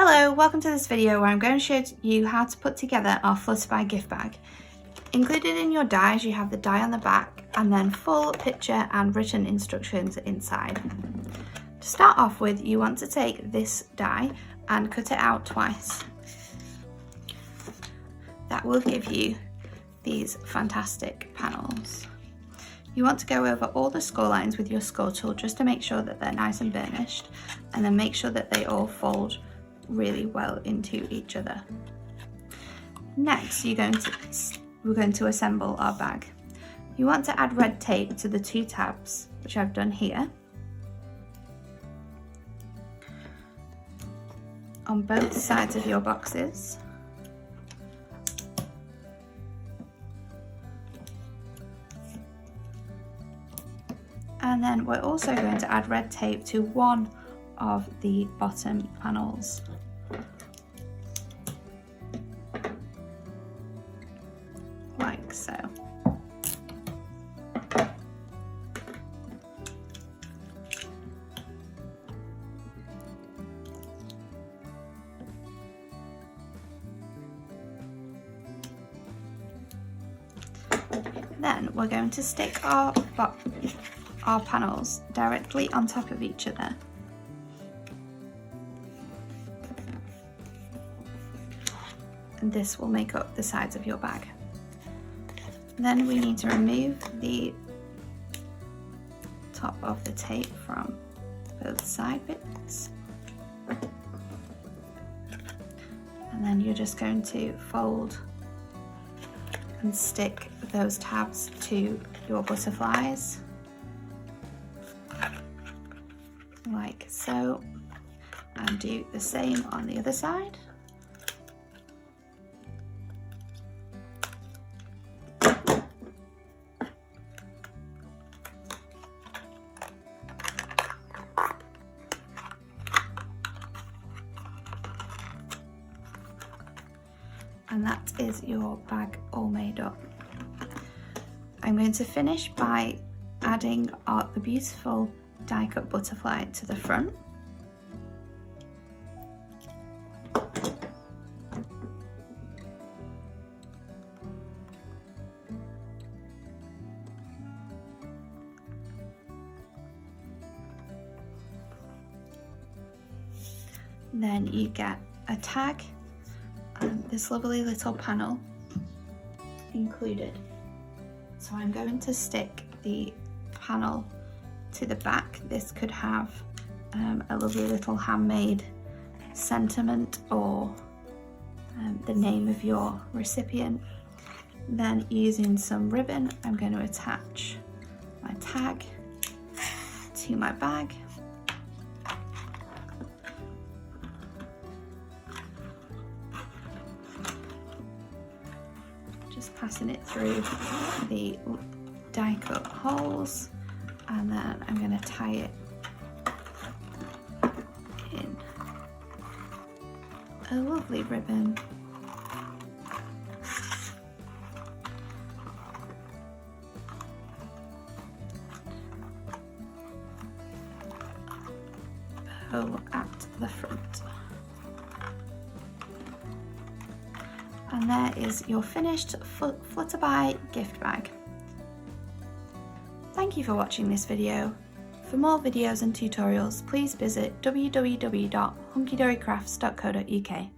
Hello, welcome to this video where I'm going to show you how to put together our Flutterbye gift bag. Included in your dies you have the die on the back and then full picture and written instructions inside. To start off with, you want to take this die and cut it out twice. That will give you these fantastic panels. You want to go over all the score lines with your score tool just to make sure that they're nice and burnished, and then make sure that they all fold really well into each other. Next, we're going to assemble our bag. You want to add red tape to the two tabs, which I've done here, on both sides of your boxes. And then we're also going to add red tape to one of the bottom panels. Like so. Then we're going to stick our panels directly on top of each other. And this will make up the sides of your bag. Then we need to remove the top of the tape from both side bits. And then you're just going to fold and stick those tabs to your butterflies, like so, and do the same on the other side. And that is your bag all made up. I'm going to finish by adding the beautiful die cut butterfly to the front. Then you get a tag and this lovely little panel included. So I'm going to stick the panel to the back. This could have a lovely little handmade sentiment or the name of your recipient. Then using some ribbon, I'm going to attach my tag to my bag. Just passing it through the die cut holes, and then I'm going to tie it in a lovely ribbon. Bow at the front. And there is your finished Flutterbye gift bag. Thank you for watching this video. For more videos and tutorials, please visit www.hunkydorycrafts.co.uk.